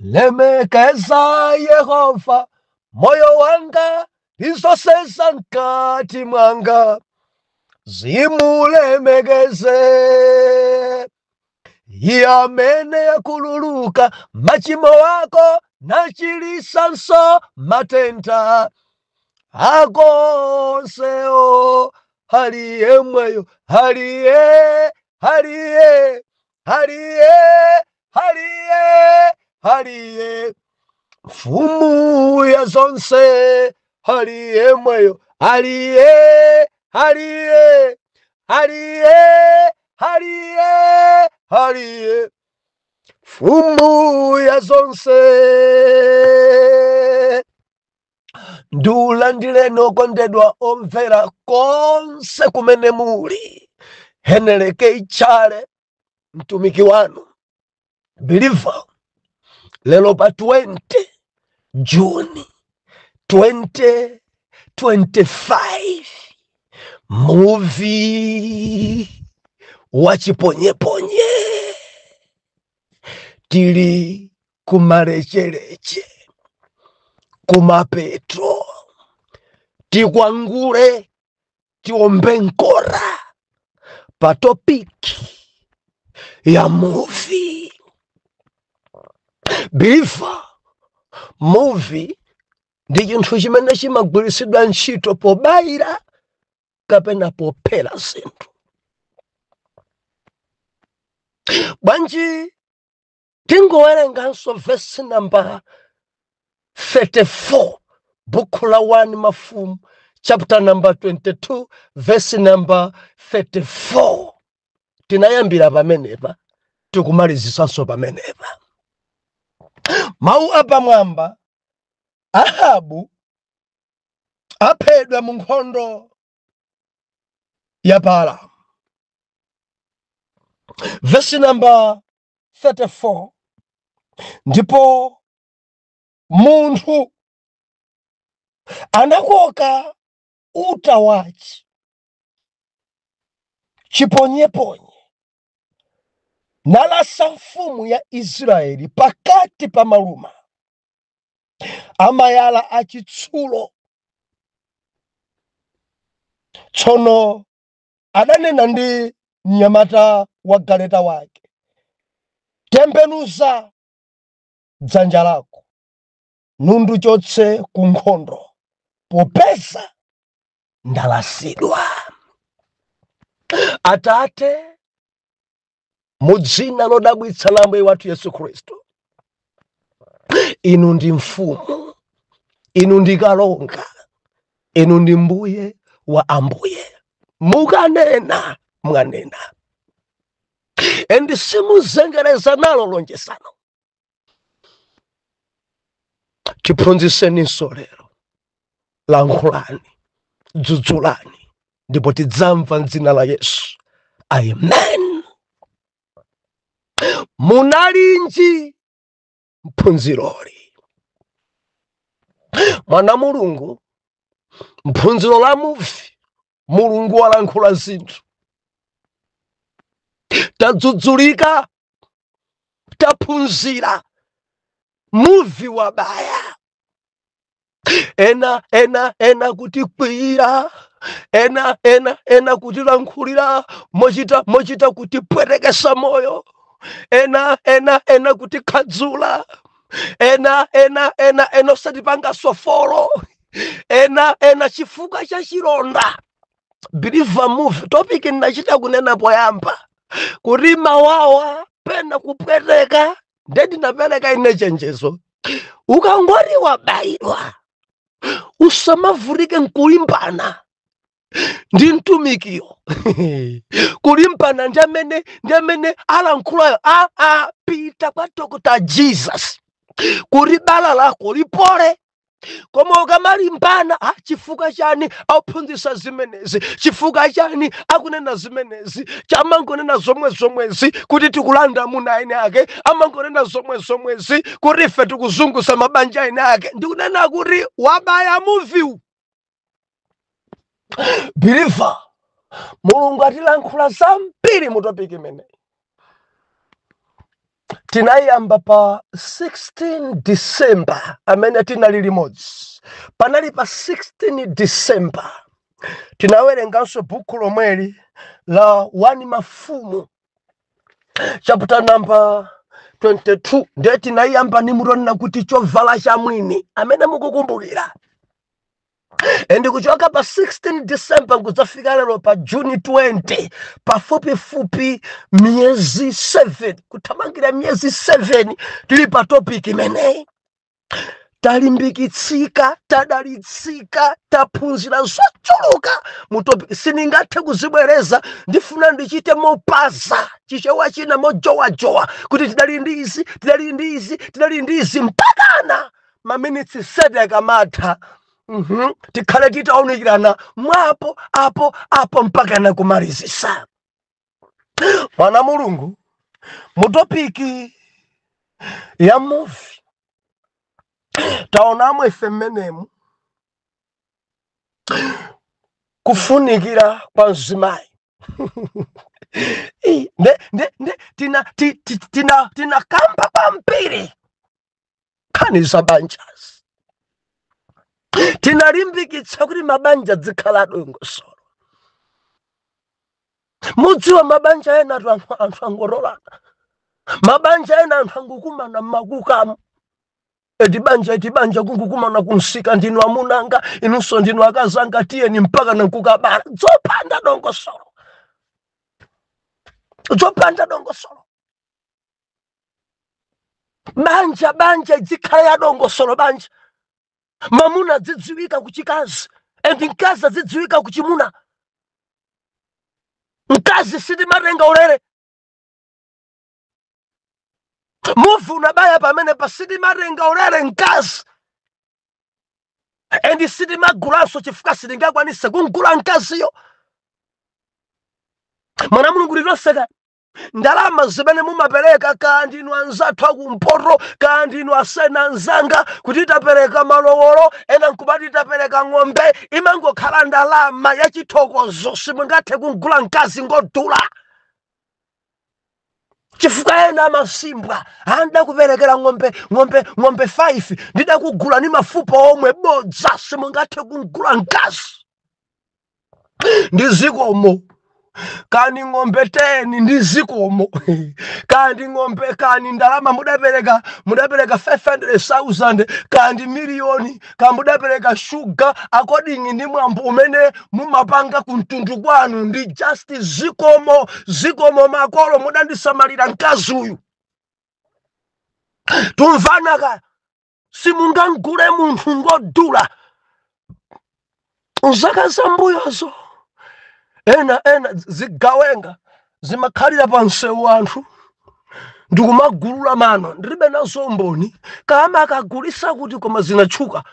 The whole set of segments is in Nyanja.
lemekeza Yehova moyo wanga izosesa nkati mwanga zimulemekeze yamene yakululuka machimo wako nachilisanso matenda akonseo haliye mweyo haliye mfumu ya zonse haliye mweyo haliye mfumu ya zonse ndulandile nokondedwa omvera konse kumene muli heneleke ichale mtumiki wanu believer lelo pa 20 Juni 2025 movie wachiponyeponye tili kumalechereche kumapeto tikwangule tiombe nkora pa topiki ya movie bifa movie ndi chinthu chimene chimagwiritsidwa ntchito pobayira kapena pophera zinthu. Bwanji tingowerenganso verse number 34 buku la 1 Mafumu chapter number 22 verse number 34 tinayambira pamenepa tikumalizisanso pamenepa. Mau apamwamba Ahabu aphedwa mu nkhondo ya Balamu. Verse number 34 ndipo munthu anakoka uta wachi chiponyeponye nalasa mfumu ya Israeli pakati pa maluma amayala achitsulo. Tsono adanena ndi mnyamata wa galeta wake, tembenuza dzanja lako nundu chotse ku nkhondo popeza ndalasidwa. Atate, mu dzina lodabwitsa la Ambuye wathu Yesu Khristu, inu ndi mfumu, inu ndi kalonga, inu ndi mbuye wa ambuye. Mukanena mwanena endi simuzengereza nalo lonjesano. Tiphunzitseniso lero, lankhulani, dzudzulani, ndipo tidzamva m'dzina la Yesu. Amen. Munalinji mphunziroli. Mwana Mulungu, mphunziro la mufi Mulungu walankhula zinthu. Tadzudzulika, taphunzira, muvi wabaya. Ena kuti kwira, ena kuti lankhulira mochita kuti pwerekesa moyo, ena kuti khadzula, ena osatipanga sofolo, ena chifuka cha chironda. Believer movie topic ninachita kunena poyamba kuti mawawa pena kupweteka ndedi napereka ine chenjezo. Ukangori wabayirwa usamavurike nkulimbana ndi mtumikio. Kulimbana ndamene alankhulayo pita kwa Dr. Jesus kuti bala lako lipole. Koma ukamalimbana chifuka chani auphunzitsa zimenezi, chifuka chani akunena zimenezi, chamangonena zomwezi kuti tikulanda muna ine ake, amangonena zomwezi kuti ife tikuzungusa mabanja ine ake. Ndikunena kuti wabaya movie. Believer, Mulungu atilankhula zambiri mu topic imene. tinayamba pa 16 December amene tinali limodzi. Panali pa 16 December tinawerenganso buku lomweli la 1 Mafumu chapter number 22 ndiye tinayamba nimurona kuti chovala cha mwini amene mukukumbukira. Endi kuchoka pa 16 December kudzafika lero pa June 20 pafupifupi miezi 7 kuthamangira miezi 7 tili pa topic imeneyi. Talimbikitsika, tadalitsika, taphunzira zochuluka mu topic. Siningathe kuzibwereza, ndifuna ndichite mopaza chichewa china mojowa kuti tidali ndizi mpakana maminitsi 7 akamatha. Tikhale titaonekirana mwapo apo mpakana kumalizisa. Mwana Mulungu mu topiki ya movie taonamo ife mmenemu kufunikira kwa mzimayi. Tina kamba pampiri kanisa banjas. Tinalimbikitsa kuti mabanja dzikhala dongosolo. Mudziwa mabanja ena anthu angorolana. Mabanja ena anthu angukumana makukamu. Etibanja kungukumana kunsika ndinu amunanga inunso ndinu akazanga tiyeni mpaka nankukabala. Dzopanda dongosolo. Banja dzikhala ya dongosolo banja. Mamuna zidziwika kuchikazi endi nkazi zidziwika kuchimuna. Nkazi sidi marenga ulere. Muvu unabaya pamene pa sidi marenga ulere nkazi. Endi sidi magulaso chifuka sidi ngakwanise kungula nkazi yo. Mwana Mulungu liloseka. Ndalama zimene mumapereka kandi inu anzathu akumporo kandi inu asena nzanga kuti tapereka malowolo ena nkubati tapereka ng'ombe imangokhala ndalama ya chithokozo simungathe kugula nkazi ngodula. Chifuka ena amasimbwa anda kuperekera ng'ombe 5 ndida kugula ni mafupa omwe bodza simungathe kugula nkazi. Ndizikomo kani ng'ombe 10 ndizikomo kandi ng'ombe kani ndalama mudapereka 500,000 kandi milioni kamudapereka sugar according ndi mwambo umene mumapanga kuntundu kwanu ndi just zikomo makolo mudandisamalira nkazi uyu. Tumvanaka simungangule munthu ngodula. Zaka zambuyozo ena zigawenga zimakhalira pa msewu anthu ndikumagulula mano ndilibe nazo mboni kama akagulisa kuti koma zinatchuka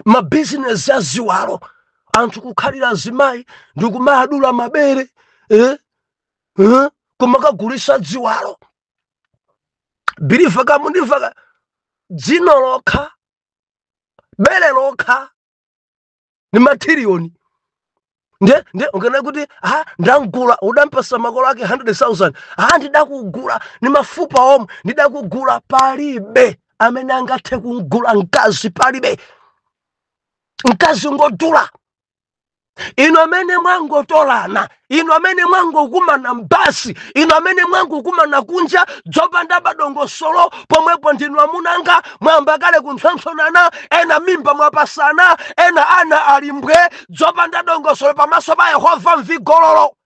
mabizinesi ya ziwalo anthu kukhalira zimayi ndikumadula mabere koma kagulisa ziwalo. Biliva kamundivaka dzino lokha bere lokha ni matiriyoni. Nde ungana kuti ndangula udampasa makolo ake 100,000 ndidakugula ni mafupa omwe ndidakugula palibe amene angathe kugula nkazi palibe. Nkazi ngodula. Ino amene mwangotolana, ino amene mwangokumana mbasi, ino amene mwangokumana kunja dzopanda badongosolo pomwepo ndinu amunanga mwamba kale kunthonthonana ena mimba mwapasana ena ana alimbwe dzopanda dongosolo pamaso pa Yehova mvigololo.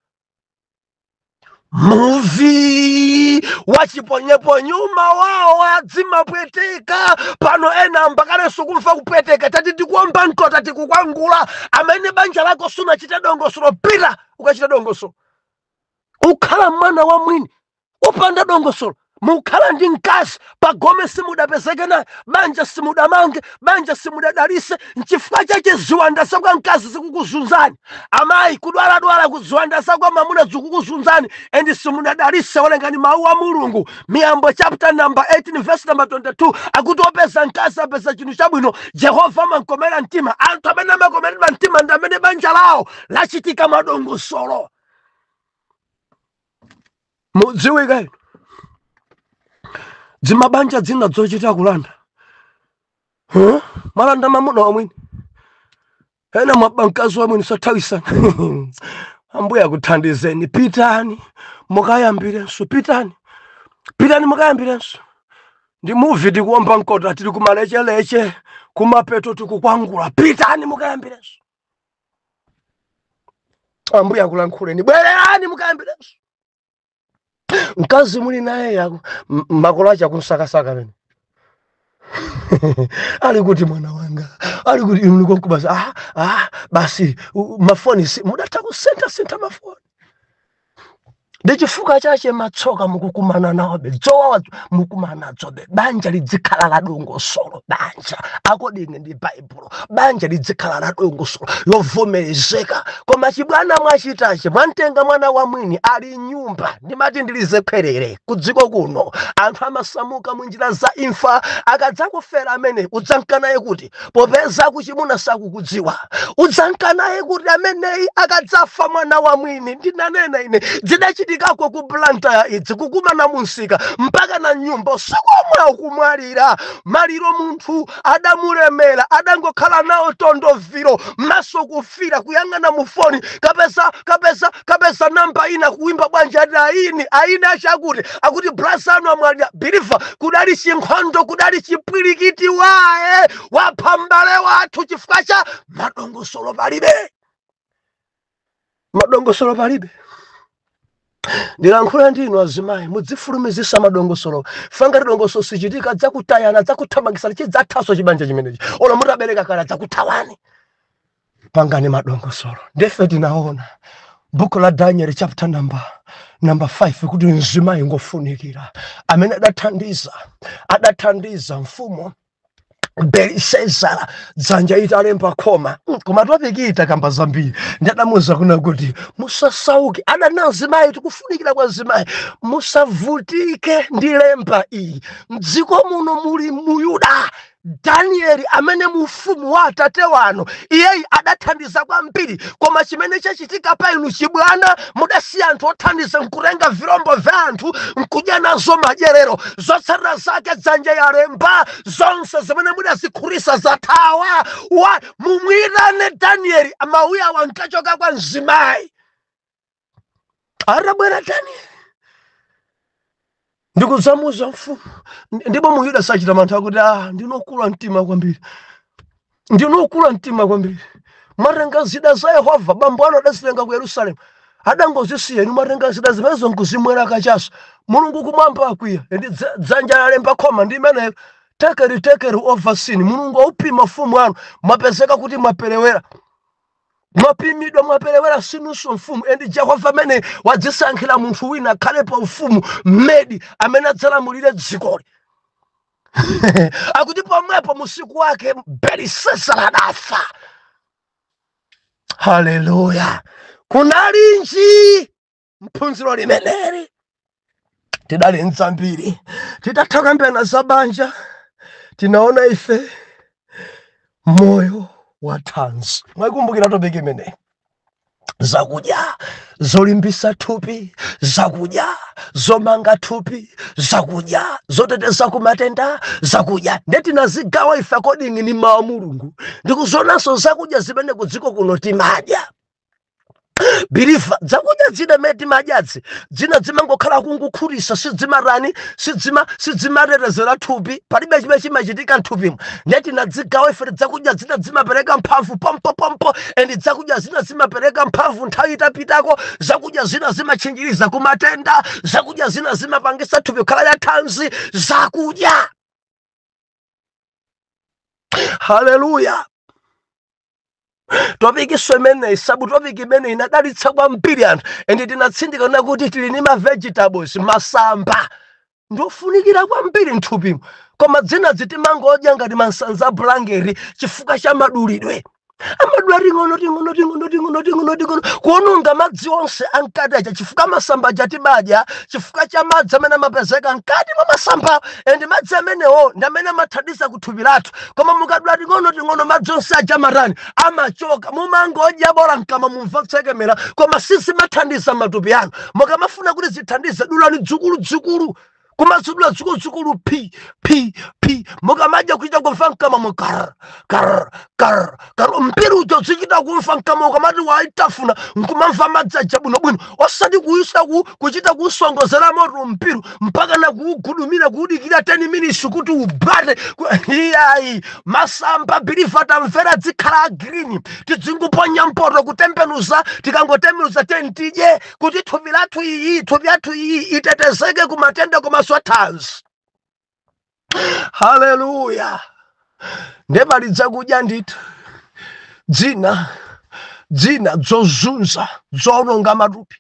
Muvi wachiponyepo-nyuma wao wadzimapweteka pano ena mbakale sukumva kupweteka tati tikuomba nko tati kukwangula amene banja lako sunachita dongosolo pita ukachita dongosolo. Ukhala mwana wa mwini upanda dongosolo mukhala ndi nkazi pagome simudapezeke naye banja simudamange banja simudadalise nchifukwa chache ziwanda zakwa nkazi zikukuzunzani amayi kudwaladwala kuziwanda zakwa mamuna zikukuzunzani endi simudadalise walengani mawu a Mulungu Miyambo chapter number 18 verse number 22 akuti opeza nkazi apeza chinthu chabwino Jehova amankomera mtima. Anthu amene amakomera mtima ndi amene banja lawo lachitika madongosolo. Mudziwika Zimabanja zina zochita kulanda. Malanda mamuna wamwini. Ena mabankazi wamwini satawisa. Ambuya kuthandizeni. Pitani. Mukayambirenso. Pitani mukayambirenso. Ndi movie tikuomba nkota tili kumaleche kumapeto tikukwangula. Pitani mukayambirenso. Ambuya kulankhuleni. Bwererani mukayambirenso. Mkazi muli naye yako makolo acha kunsakasaka nini. Alikuti mwana wanga. Alikuti mliko nkubasa. Basi mafoni mudata kusenta mafoni. Ndichifuka chache matsoka mukukumana naobe. Zowa mukumana zobe. Banja lidzikhala la dongo solo. Banja. According ndi Bible. Banja lidzikhala la dongo solo. Yovomerezeka. Koma chibwana mwachitache. Mwantenga mwana wa mwini. Ali nyumba. Ndimati ndilize kwerere. Kudziko kuno. Anthu amasamuka munjira za imfa. Akadzakufera amene. Udzankanaye kuti. Popeza kuchimuna sakukudziwa. Udzankanaye kuti ameneyi akadzafa mwana wa mwini. Ndinanena ine. Zidachitikako ku planta ya idzi. Kukumana munsika. Mpaka na nyumba. Sikomwe kumwalira. Maliro munthu adamulemera. Adangokhala nawo tondoviro. Maso kufira. Kuyang'ana mufoni. Kapesa namba ina kuimba bwanja aina achakuti. Akuti brasano amwalira. Bilifa. Kudali chinkhondo. Kudali chipwirikiti wae. Wapambale watu chifukacha. Madongosolo palibe. Madongosolo palibe. Ndilankhula ndinu azimayi mudzifulumizisa madongosolo. Fanga dongosolo sichitika dzakutayana dzakuthamangisa chidzathaso chibanja chimenechi. Ola mutabereka kala dzakutawani. Pangani madongosolo. Ndefe tinaona buku la Daniel chapter number 5 kuti mzimayi ngofunikira. Amene adathandiza mfumo Belishazzara dzanja italemba koma koma topikita kamba zambiri ndadamuza kuna kuti musasauke adanazimai tikufunikira kwa zimai musavutike ndi lemba iyi mdziko muno muli muyuda Danieli amene mufumu wa atate wano iyeyi adathandiza kwambiri koma chimene chachitika pa inu chibwana mudasiya anthu othandiza nkutenga virombo vya anthu nkudya nazo madyerero zotsatira zake dzanja yalemba zonse zimene mudazikhulisa zathawa mumwirane Danieli amauya wankachoka kwa mzimayi atabwera Danieli ndikuzamuza mfumu ndipo muyuda sachita mantha akuti ndinokula mtima kwambiri matenga zida za Yehova bambo ano adazitenga ku Yerusalemu adangozisiya inu matenga zida zimenezo nkuzimwera kachaso mulungu kumwamba akwiya ndi dzanja lalemba khoma ndi imeneyo tekeri overseen mulungu aupima mfumu anu mwapezeka kuti mwaperewera mwapimidwa mwaperewera sinuso mfumu endi Jehova amene wadzisankhira munthu wina akhale pa ufumu mmedi amene adzalamulire dzikoli akuti pomwepo musiku wake Belishazzara adafa. Haleluya. Kunalinji mphunziro limeneli tidali nzambiri titathoka mbena zabanja tinaona ife moyo wa tanzi mwikumbukira topiki imene zakudya zolimbisa thupi zakudya zomanga thupi zakudya zoteteza ku matenda zakudya ndeti nazigawa ife according ni mawu Mulungu ndikuzonanso zakudya zimene kudziko kuno timadya bilifa zakudya zina meti madyazi zina zimangokhala kungukhulisa sidzimatetezera thupi palibe chimene chimachitika mthupimo ndeti nadzigawa ife zakudya zina zimapereka mphamvu pompo endi zakudya zina zimapereka mphamvu nthawi itapitako zakudya zina zimachinjiriza ku matenda zakudya zina zimapangisa thupi kukhala la thanzi zakudya. Haleluya. Topiki swemene sabu topiki mene inadalitsa kwambiri anthu ende tinatsindika kuti tili ni ma vegetables masamba ndofunikira kwambiri mthupimo koma dzina zitimangodya ngati masanza bulangeri chifukwa cha madulidwe amadula ting'ono kuononga madzi onse ankati aja chifukwa masamba jatibadya chifukwa cha madzi amene amapezeka nkati mwa masamba endi madzi amenewo ndi amene amathandiza kuthupi lathu koma mukadula ting'ono madzi onse aja marani amachoka mumangodya bora nkama mumva kutsekemera koma sisi mathandiza matupi anu mukamafuna kuti zithandize dulani dzukulu kumasudula tsukulu pi mukamaja kuita kumfa kama mukar mpiri ucho tsikita kumfa kama ukamati waitafuna nkumamva madzaja bwino osati kuchita kusongozera moto mpiri mpaka na kugudumira kudikira 10 minutes kuti ubate iyayi masamba bilifa tamvera dzikhala green tidzinguponya mpoto kutembenuza tikangotembenuza tentije kuti thupi lathu iyi itetezeke kumatenda kumaswatas. Haleluya. Ndebalitsa kudya ndithu dzina dzozunza dzononga matupi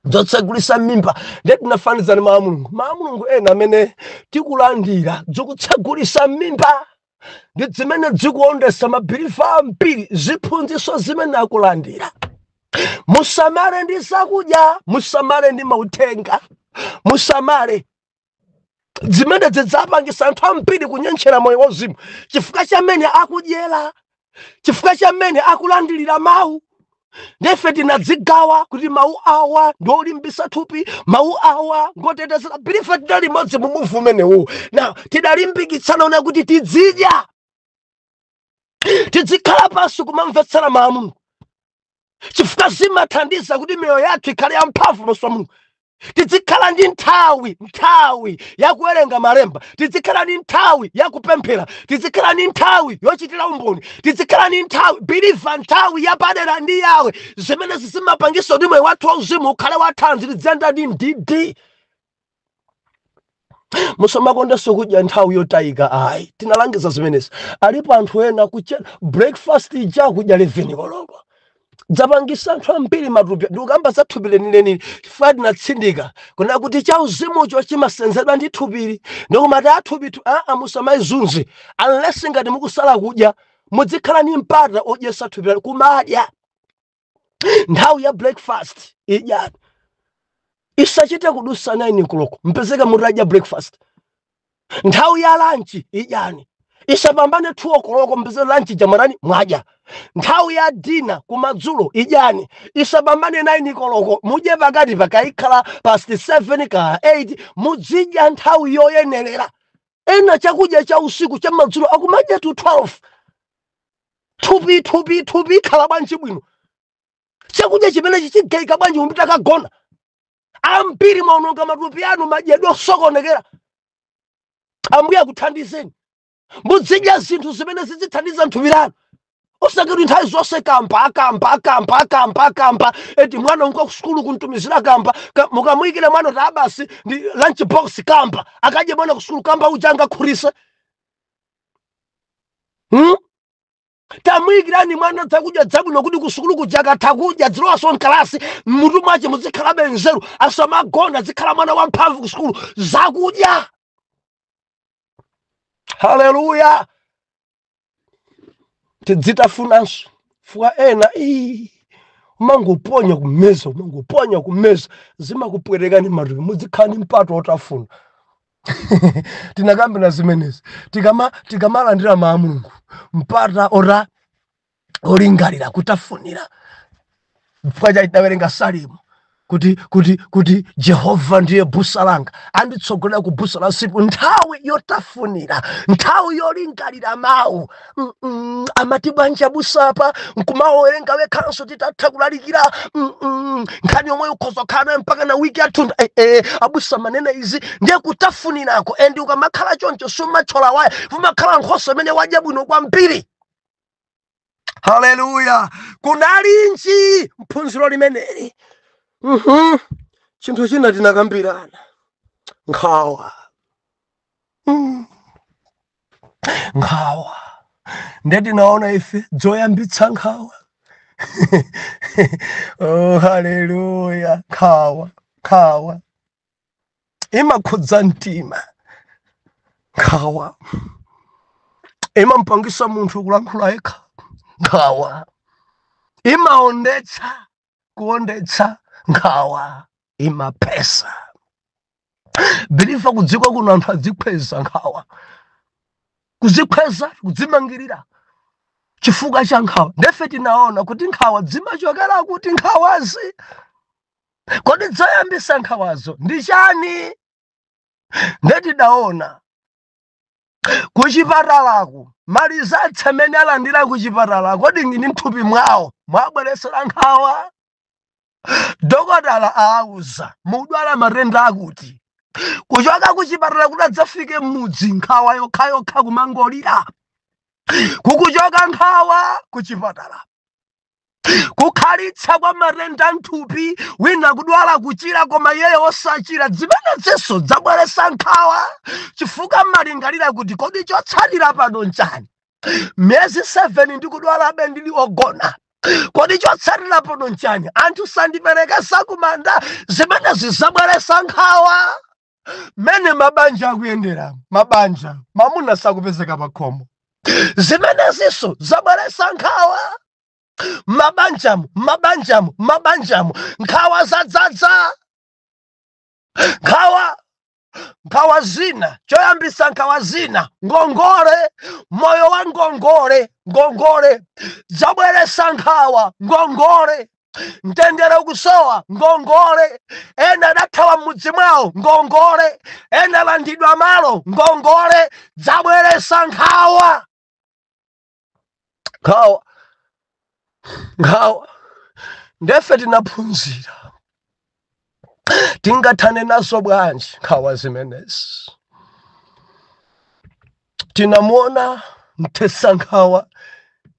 dzotsegulisa mimba ndetinafanizana ni Mulungu ena amene tikulandira dzikutsegulisa mimba ndi zimene dzikuondesa mabhilifa ambiri ziphunziso zimene akulandira. Musamale ndi zakudya, musamale ndi mauthenga, musamale zimene zidzapangisa anthu ambiri kunyenchera moyo wauzimu chifukwa chamene akudyera, chifukwa chamene akulandilira mawu. Nefe tinadzigawa kuti mawu awa ndolimbisa thupi, mawu awa ngotetezera bilifa tidali modzi mu muvu umenewu. Now tidalimbikitsana na kuti tidzidya, tidzikhala pansi kumamvetsera mawu a Mulungu chifukwa zimathandiza kuti miyoyo yathu ikhale yamphamvu maso a Mulungu. Tidzikhala ndi nthawi yakuwerenga malemba, tidzikhala ndi nthawi yakupemphera, tidzikhala ndi nthawi yochitira umboni, tidzikhala ndi nthawi biliva nthawi yapadera ndi yawe zimene zimapangisa kuti moyo wathu wauzimu ukhale wathanzi tidzenda ndi ndidi. Musamakondenso kudya nthawi yotayika ayi. Tinalangiza zimenezi. Alipo anthu ena kuchera breakfast ija kudya 11 koloko dzapangisa anthu ambiri matupi ndikukamba za thupi lenileni chifukwa tinatsindika kuna kuti chauzimucho chimasenzedwa ndi thupili ndikumati athupitu musamaizunze unless ngati mukusala kudya mudzikhala ni mpata odyesa thupi lanu kumadya. Nthawi ya breakfast idyani isachite kudusa 9 koloko mpezeka mutadya breakfast. Nthawi ya lunch idyani isapambane 2 koloko mpezeka lunch jamarani mwadya. Nthawi ya dinner kumadzulo idyani isapambane 9 koloko mudye pakati pakayikhala past 7 ka 8 mudzidya nthawi yoyenerera. Ena chakudya cha usiku cha madzulo akumadya to 12. Thupi khala bwanji bwino chakudya chimene chichigayika bwanji mumpita kagona. Ambiri maononga matupi anu madyedwe osokonekera. Ambuye akuthandizeni mudzidya zinthu zimene zidzithandiza thupi lanu. Usakati nthawi zonse kamba eti mwana unko kusukulu kuntumizira kamba mukamuyikira mwana ta basi ndi lunch box kamba akadye mwana kusukulu kamba ujanga khurisa. Tamuyikirani mwana dzakudya dzabwino kuti kusukulu kujaka takudya dzilowaso nkalasi mutu mwache muzikhala benzeru asamagona zikhala mwana wamphamvu kusukulu zakudya. Haleluya. Tidzitafunanso fuka ena umangoponya kumeza zimakupwerekani matupi mudzikhani mpato otafuna. Tinakambe na zimenezi tikamalandira mawu a Mulungu mpata olingalira kutafunira fuka chitawerenga Salimu kuti Jehova ndiye busa langa anditsogolera ku busa la usiku. Nthawi yotafunira, nthawi yolingalira mawu. Amati banja busapa nkumawerenga wekhanso titatha kulalikira nkhani yomwe ukhoza kukhala mpaka na wiki yathu abusa manena izi ndiye kutafunirako. Endi ukamakhala choncho sumachola waya umakhala nkhoso imene wadya bwino kwambiri. Haleluya. Kunalinji mphunziro limeneli. Chinthu china tinakambirana nkhawa. Ndeti naona ife zoyambitsa nkhawa. Oh haleluya. Nkhawa imakhudza mtima. Nkhawa imampangisa munthu kulankhula yekha. Nkhawa imaondetsa kuondetsa. Nkhawa imapesa. Bilifa kudzikwa kuno anthu adzikweza nkhawa. Kudzikweza kudzimangirira chifukwa cha nkhawa. Ndefe tinaona kuti nkhawa dzimachokera kuti nkhawazi. Kodi dzoyambisa nkhawazo ndi chani? ndeti daona kuchipatalako malizatse amene alandira kuchipatala kodi ngini mthupi mwawo mwabweresera nkhawa. Dokotala auza mudwala matenda akuti kuchoka kuchipatala kuti adzafike m'mudzi nkhawa yokhayokha kumangolira. Kukuchoka nkhawa kuchipatala kukhalitsa kwa matenda mthupi wina kudwala kuchira koma yeye osachira zimenenso zabweresa nkhawa chifukwa malingalira kuti kodi chotsatira pano nchani. Miyezi 7 ndikudwalabe ndili ogona kodi chotsatira pano nchani. Anthu sandiperekesa kumanda zimenezi zabweresa nkhawa. Mene mabanja akuyendera mabanja mamuna sakupezeka pakhomo zimenezinso zabweresa nkhawa. Mabanjamu nkhawa zadzaza. Nkhawa zina choyambisa nkhawa zina ngongole. Moyo wa ngongole zabweresa nkhawa. Ngongole mtendere kusowa ngongole. Ena adathawa m'mudzi mwawo ngongole. Ena alandidwa malo ngongole zabweresa nkhawa. Nkhawa ndefe tinaphunzira tingathane nazo bwanji nkhawa zimenezi. Tinamuona mthesa nkhawa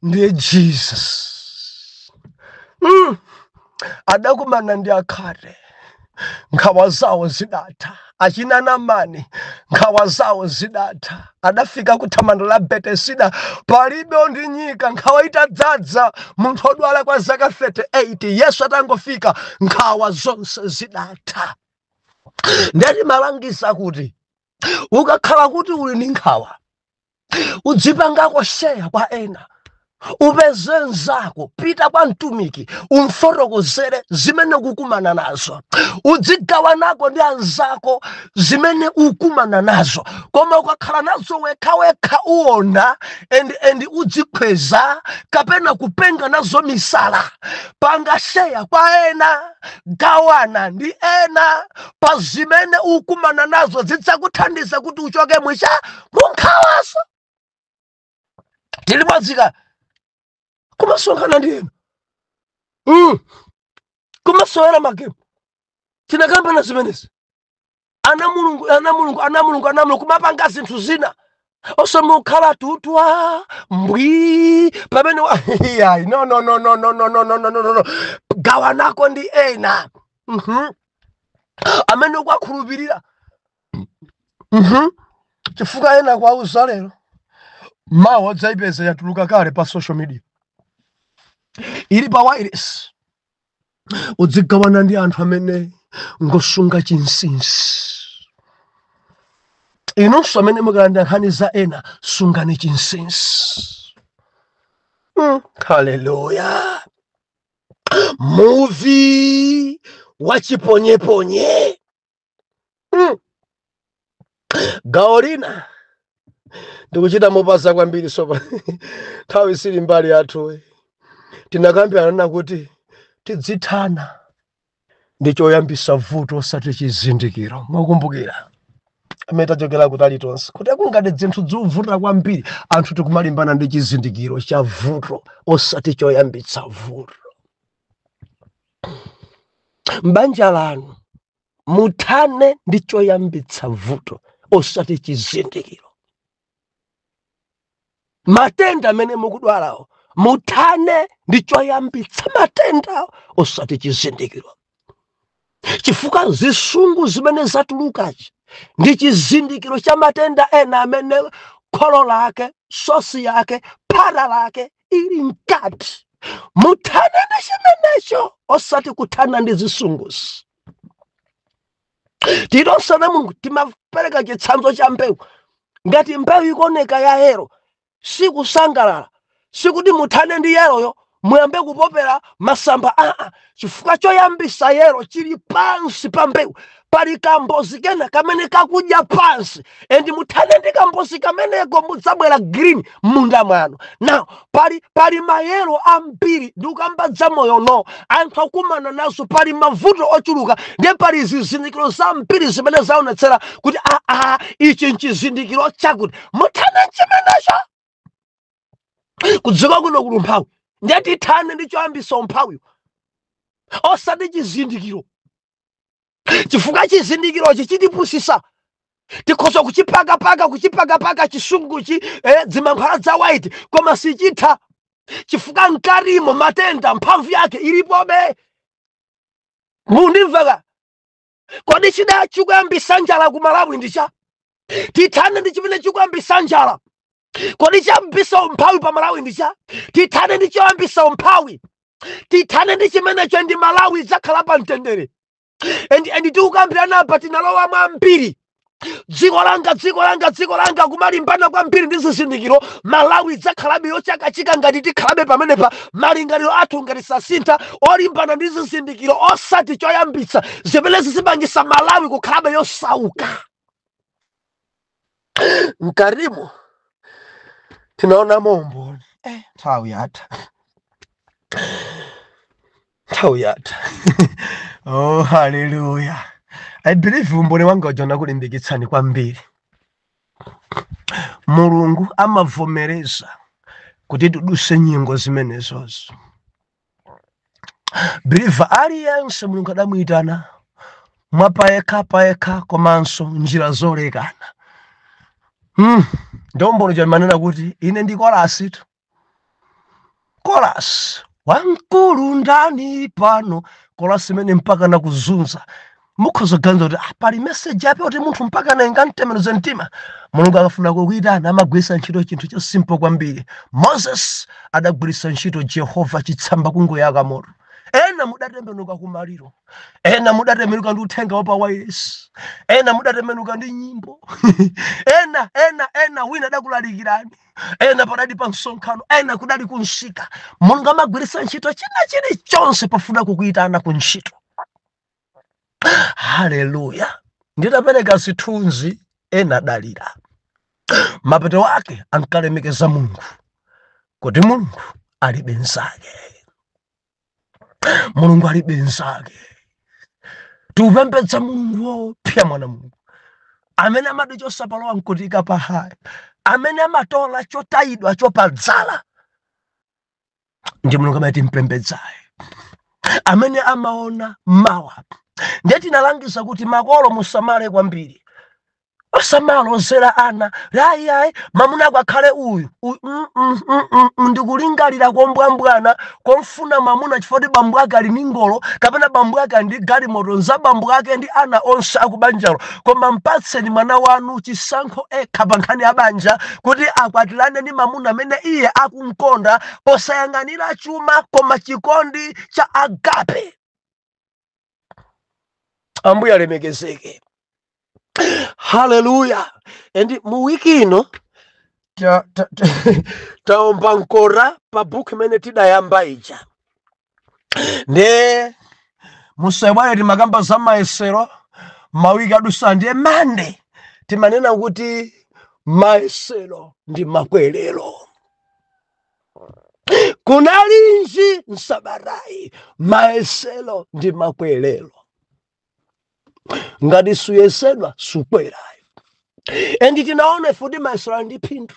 ndiye Jesus. Adakumana ndi akhate nkhawa zawo zidatha. Achina Naamani nkhawa zawo zidatha. Adafika kuthamando la Betesida palibe ndi nyika nkhawa itadzadza. Munthu odwala kwa zaka 38 Yesu atangofika nkhawa zonse zidatha. Ndeti malangisa kuti ukakhala kuti uli ndi nkhawa udzipangako sheya kwa ena. Upeze nzako pita kwa mtumiki umfotokozere zimene ukukumana nazo. Udzigawanako ndi anzako zimene ukukumana nazo. Koma ukakhala nazo wekha uona and udzikweza kapena kupenga nazo misala. Panga sheya kwa ena, gawana ndi ena pa zimene ukukumana nazo zidzakuthandiza kuti uchoke mwisha munkhawazo. Tilibwazika kumasonkhana ndi ena kumasowera magemu tinakamba na zimenezi. Ana mulungu kumapanga zinthu zina osomukhala tutwa mbwi pamene no. Gawanako ndi ena amene kwakhulupirira chifukwa ena kwauza lero mawu adzaipeza yatuluka kale pa social media. Ili pa wireless udzigawana ndi anthu amene ngosunga chinsinsi. Inonso amene mukalanda nkhani za ena sungani chinsinsi. Haleluya. Movie wachiponyeponye. Gawo lina ndikuchita mopasa kwambiri sopa nthawi sili mbali yathu. Tinakambirana kuti tidzithana ndi choyambisa vuto osati chizindikiro. Mwakumbukira amene tachokera kutali tonse kuti kungati zinthu zivuta kwambiri anthu tikumalimbana ndi chizindikiro cha vuto osati choyambitsa vuto. Mbanja lanu muthane ndi choyambitsa vuto osati chizindikiro. Matenda amene mukudwalawo muthane ndi choyambitsa matenda osati chizindikiro. Chifukwa zisungu zimene zatulukachi ndi chizindikiro cha matenda ena amene kholo lake, sosi yake, phara lake ili mkati. Muthane ndi chimenecho osati kuthana ndi zisunguzi. Tilonsana Mulungu timapereka chitsanzo cha mbewu. Ngati mbewu ikuoneka ya yero sikusangalala, sikuti muthane ndi yeroyo muyambe kupopera masamba. Chifukwa choyambisa yero chili pansi pa mbewu. pali kambozi kena kamene kakuja pansi endi muthane ndi kambozi kameneko mudzabwera green munda mwanu. Now pali mayelo ambiri ndi ukambadza moyo no anthu akumana nazo, pali mavuto ochuluka ndiye pali zizindikiro zambiri zimene zaonetsera kuti ichi nchizindikiro chakuti muthane chimenecho. Kudziwa kuno kuli umphawi ndiye tithane ndi choyambisa umphawiyo osati chizindikiro, chifukwa chizindikirochi chitipusisa. Tikhoza kuchipakapaka chisunguchi zimankhwala za white koma sichitha, chifukwa mkarimo matenda mphamvu yake ilipobe. Mundimveka? Kodi chida chikuyambisa njala ku Malawi ndicha? Tithane ndi chimene chikuyambisa njala. Kodi chiyambisa umphawi pa Malawi ndicha? Tithane ndi choyambisa umphawi. Tithane ndi chimenecho ndi Malawi idzakhala pa mtendere. Endi tikukambirana apa tinalowa mwambiri. Dziko langa kumalimbana kwambiri ndi zizindikiro, Malawi idzakhalabe yochakachika ngati tikhalabe pamenepa. Malingaliro athu ngati sasintha olimbana ndi zizindikiro osati choyambitsa zimene zimangisa Malawi kukhalabe yosauka. Mkarimu tinaona umboni nthawi yatha. Oh, hallelujah. I believe umboni wanga ujona kulimbikitsani kwambiri. Mulungu amavomereza kuti tuduse nyingo zimenezozo. Believe aliyense Mulungu adamuyitana mwapayekha komanso njira zolekana. Ndombolo chamanena kuti ine ndi kolasi tu. Kolasi wankulu ndani pano, kolasi imene mpaka na kuzunza. Mukhoza ganza kuti pali message yapi kuti munthu mpaka na ingamtemenuze mtima. Mulungu akafuna kukuyitana amagwirisa ntchito chinthu cha simple kwambiri. Moses adagwirisa ntchito Jehova chitsamba kungoyaka moto. Ena mudatembenuka kumaliro, ena mudatembenuka ndi uthenga wa pa wireless, ena mudatembenuka ndi nyimbo. ena wina adakulalikirani, ena padali pa msonkhano, ena kudali kunshika. Mulungu amagwirisa ntchito chilichonse pofuna kukuyitana ku ntchito. Hallelujah. Nditapereka zithunzi ena dalira. Mapeto wake ankalemekeza Mulungu kuti Mulungu ali benzake. Mulungu ali benzake. Tupembedza Mulungu pia mwana Mulungu amene amadichosa palowa nkutika pahaya, amene amatola chotayidwa chopadzala. Ndi Mulungu amene timpembedzaye, amene amaona mawa. Ndiye tinalangiza kuti makolo musamale kwambiri. Osamala ozera ana ayi mamuna akhale uyu ndikulingalira kombwambwana komfuna mamuna chifoti bambu ake ali ningolo kapena bambu ake ndi galimoto nza bambu ake ndi ana onse akubanjalo, koma mpatseni mwana wanu chisankho ekha pa nkhani ya banja kuti akwatirane ndi mamuna amene iye akumkonda posayang'anira chuma koma chikondi cha agape. Ambuye alemekezeke. Hallelujah. And mu wiki ino taomba nkora pa book imene tidayamba ija. Ne musebwayo timakamba za maesero mawiki adusa ndiye mande timanena kuti maesero ndi makwerero. Kunalinji nsabarai maesero ndi makwerero. Ngati suyesedwa sukwera. Endi tinaona futi maesero ndi phindu.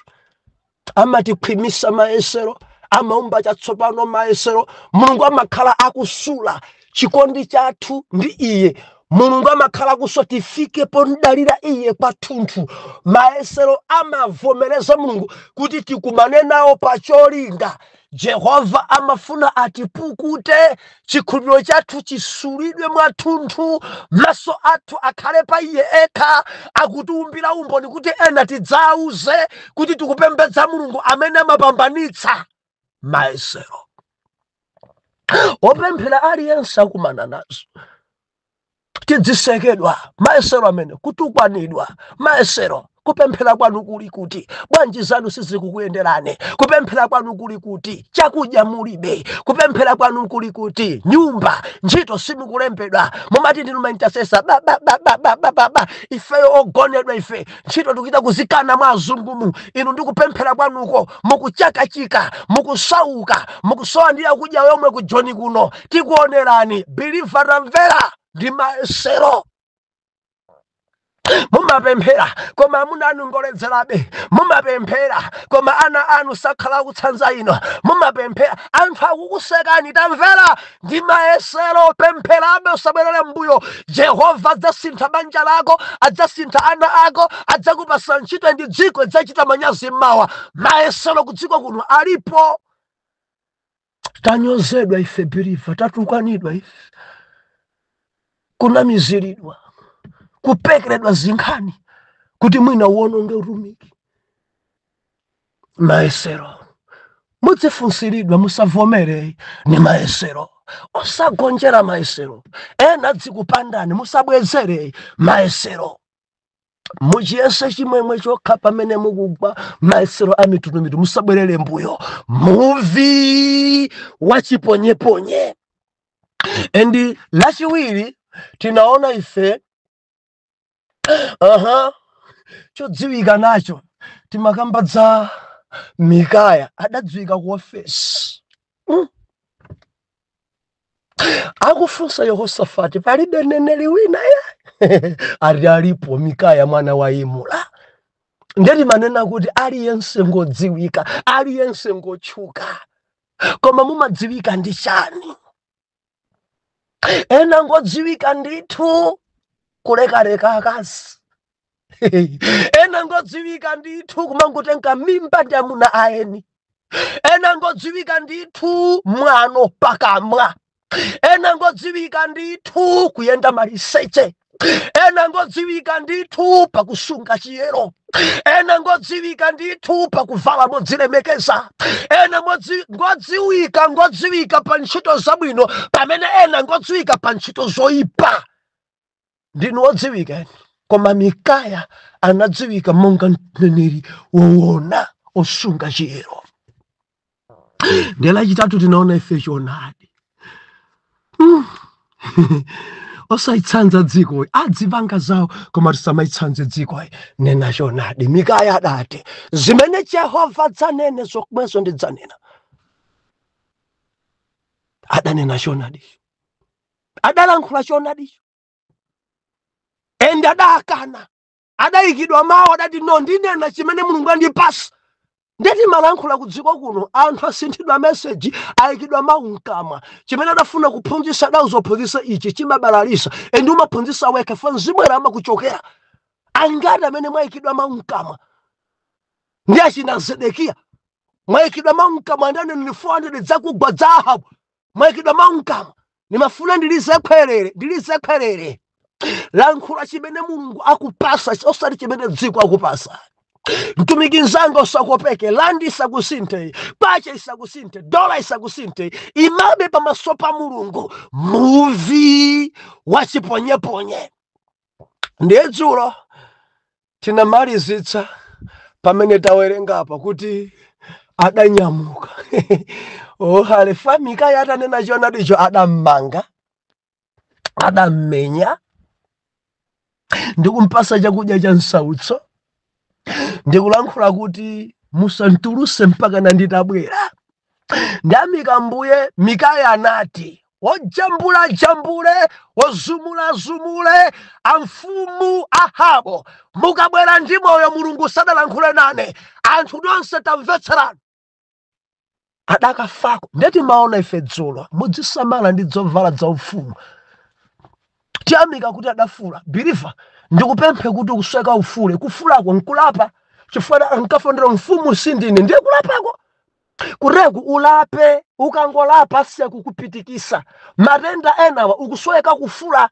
Amatikhwimisa maesero, amaumba chatsopano maesero. Mulungu amakhala akusula chikondi chathu ndi iye. Mulungu amakhala kusotifike pondalira iye pathunthu. Maesero amavomereza Mulungu kuti tikumane nawo pacholinga. Jehova amafuna atipukute, chikhulupiriro chathu chisulidwe mwathunthu, maso athu akhale pa iye ekha, akutiumbira umboni kuti ena tidzauze kuti tikupembedza Mulungu amene amapambanitsa maesero. Opemphera aliyense akumana nazo tidzisekedwa maesero amene, kutukwanidwa maesero, kupemphera kwanu kuli kuti? Bwanji zanu sizikukuyenderani? Kupemphera kwanu kuli kuti? Chakudya mulibe. Kupemphera kwanu kuli kuti? Nyumba, ntchito simukulembedwa. Mumati ndinu maintercessor ba ifeyo ogonedwa ife. Ntchito tikita kuzikana mwa azungumu. Inu ndikupemphera kwanuko mukuchakachika, mukusauka, mukusowa ndi yakudya yomwe ku Joni kuno. Tikuonerani believer tamvera ndi maesero. Mumapemphera koma amuna anu ngoledzerabe. Mumapemphera koma ana anu sakhala kutsanza ino. Mumapemphera anthu akukusekani tamvera ndi maesero. Pempherabe usabwerere mbuyo. Jehova adzasintha banja lako, adzasintha ana ako, adzakupasa ntchito ndi dziko lidzachita manyazi mmawa. Maesero ku dziko kuno alipo. Tanyozedwa ife believer, tatukanidwa ife, kunamiziridwa, kupekeredwa zinkhani kuti mwina uwononge utumiki. Maesero mudzifunsiridwa, musavomere ni maesero. Osagonjera maesero. Ena dzikupandani musabwezere maesero. Muchiyese chimwemwe chokha pamene mukugwa maesero a mitundu musabwerere mbuyo. Muvi wachiponyeponye. Endi lachiwiri tinaona ife chodziwika nacho timakamba za Mikaya adadziwika ku ofesi. Akufunsa Yehosafati palibe neneli wina ya alipo Mikaya mwana wa Imula. Ndeti manena kuti aliyense ngodziwika, aliyense ngotchuka. Koma mumadziwika ndi chani? Ena ngodziwika ndithu kuleka akazi. Ena ngodziwika ndithu kumangotenga mimba ndi amuna aeni. Ena ngodziwika ndithu mwano pakamwa. Ena ngodziwika ndithu kuyenda maliseche. Ena ngodziwika ndithu pakusunga chiyero. Ena ngodziwika ndithu pakuvala modzilemekeza. Ena ngodziwika pa ntchito zabwino, pamene ena ngodziwika pa ntchito zoyipa. Ndinu odziwika. Koma Mikaya anadziwika monga mneneri woona osunga chiyero. Ndela chitatu tinaona ife chonadi. Osaitsanza dziko adzipanga zawo koma tisamaitsanze dziko nena chonadi. Mikaya adati zimene Jehova dzanene zomwezo ndidzanena. Adanena chonadi. Adalankhula chonadi. Ende adakana. Adayikidwa mawu adati no ndinena chimene Mulungu andipasa. Ndeti malankhula ku dziko kuno anthu asinthidwa message ayikidwa mawu mkamwa. Chimene adafuna kuphunzitsa adauzophunzitsa ichi chimabalalisa. Ende umaphunzitsa weke fa mzibwera amakuchokera. Angati amene mwayikidwa mawu mkamwa. Ndi achina Zedekiya. Mwayikidwa mawu mkamwa ndane ni 400 zakugwa za Ahabu. Mwayikidwa mawu mkamwa. Nimafuna ndilizekwerere. Lankhula chimene Mulungu akupasa osati chimene dziko akupasa. Mtumiki nzanga usakopeke, landi isakusinte, pache isakusinte, dola isakusinte, imabe pamaso pa Mulungu. Muvi wachiponyeponye. Ndiye dzulo tinamalizitsa pamene tawerenga apa kuti adanyamuka. Halefa Mikaya atanena chonadicho adammanga, adammenya, ndikumpasa chakudya cha nsautso. Ndikulankhula kuti musantuluse mpaka nanditabwera. Ndamika mbuye. Mikaya anati ojambule, ozumule amfumu Ahabu, mukabwera ndi moyo Mulungu sadalankhule nane, anthu nonse tamvetserani. Adakafako. Ndeti maona ife dzulo mudzisamala ndi zovala za ufumu. Tiyamika kuti adafula. Believer, ndikupemphe kuti ukusweka ufule. Kufulako nkulapa. Chifukwa nkafondera mfumu sindine ndiye kulapako. Kuregu ulape, ukangolapa siya kukupitikisa. Matenda enawa ukusweka kufula.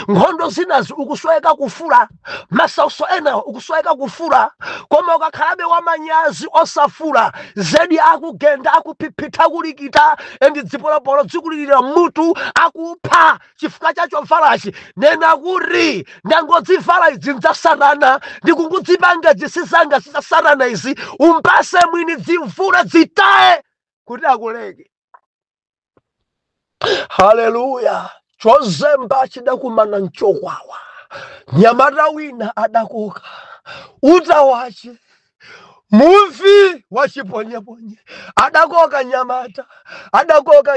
nkhondo zinazi ukusweka kufura, masauso ena ukusweka kufura, koma ukakhalabe wamanyazi osafura zedi akugenda akuphipita kulikita endi dzipolopolo dzikulirira mutu akupha chifukwa chacho mfalachi nena kuti ndangodzivala izi ndzasarana ndikungudzipanga zisizanga zidasarana izi umpase mwini dzivule dzitaye kuti akuleke. Haleluya. Chozemba chidakumana nchokwawa, nyamata wina adakoka utawache muvi wachiponyeponye adakoka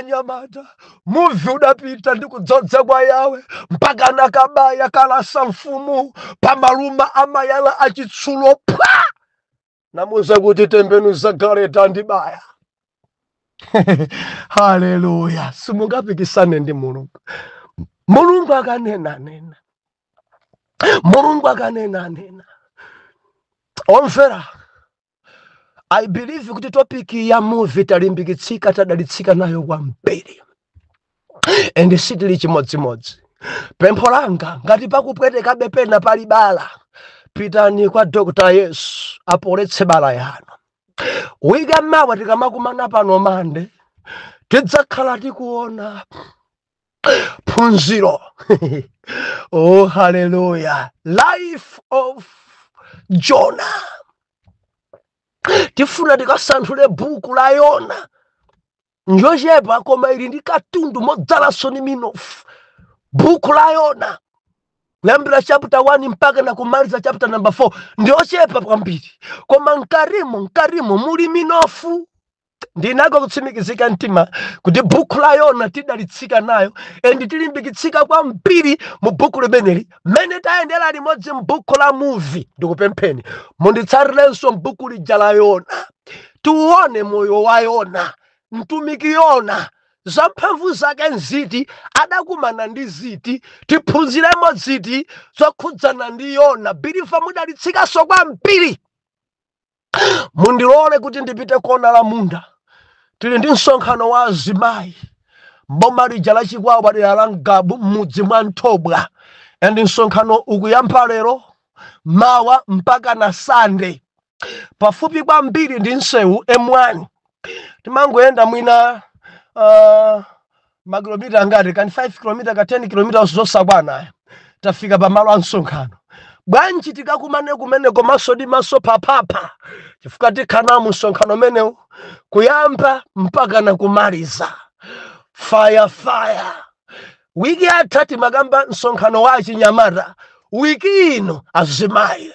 nyamata muvi udapita ndikudzodze kwa yawe mpaka nakabaya kalasa mfumu pamaluma amayala achitsulo pwa namuza kuti tembenuza galeta ndibaya. Haleluya. Simungapikisane ndi Mulungu. Mulungu akanena. Omvera, I believe kuti topic ya movie talimbikitsika tadalitsika nayo kwambiri. Ende sitili chimodzimodzi. Pempho langa ngati pakupweteka bepena pali bala, pitani kwa Dr. Yesu apoletse bala yanu. Wiga mawa tikamakumana pano Mande tidzakhala tikuona phunziro. Oh, hallelujah. Life of Jonah. Tifuna tikasanthule buku la Yona njochepa koma ili ndi katundu modzalaso ni minofu. Buku la Yona kuyambira chapter 1 mpaka na kumaliza chapter number 4 ndiochepa kwambiri, koma nkarimo muli minofu. Ndinako kutsimikizika mtima kuti buku la Yona tidalitsika nayo endi tilimbikitsika kwambiri mu buku limeneli mene tayendera limodzi mbuku la movie. Ndikupempheni munditsarirenso mbuku lija la Yona tuone moyo wa Yona, mtumiki Yona, zamphamvu zake nziti, adakumana ndi ziti, tiphunziremo ziti zokhudzana ndi Yona. Bilifa mudalitsikaso kwambiri. Mundilole kuti ndipite kona la munda. Tili ndi msonkhano wa azimayi mboma lija la Chikwawa dera la Ngabu mudzi mwa Ntobwa. Endi msonkhano ukuyamba lero mawa mpaka na Sunday. Pafupi kwambiri ndi nsewu M1. Timangoyenda mwina makilomita ngati kani 5 km ka 10 km zosakwana tafika pamalo a msonkhano. Bwanji tikakumane kumene komanso ndi maso papapa chifukwa tikhana mu msonkhano menewu kuyamba mpaka na kumaliza. Fire. Wiki yatha timakamba msonkhano wa Chinyamata, wiki ino azimayi.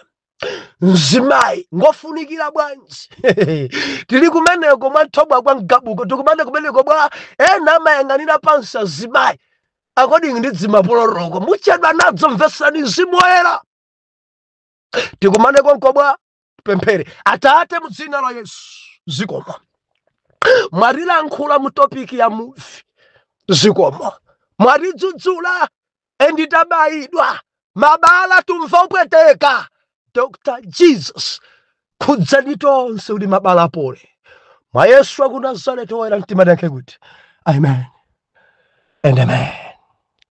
Nzimayi ngofunikira bwanji. Tili kumeneko mwa Ntobwa kwa Ngabuko, tikumane kumeneko bwa ena amayang'anira pansi azimayi according ndi dzimapoloroko muchedwa nadzo mvesani Mzimu Woyera. Tikumane konkobwa pemphere Atate mu dzina la Yesu zikomo. Mwatilankhula mu topic ya movie zikomo. Mwatidzudzula endi tabayidwa mabala tumva upweteka. Dr. Jesus khudzani tonse uli mabala pole mwa Yesu wa ku Nazareti woyera mtima yake kuti amen and amen.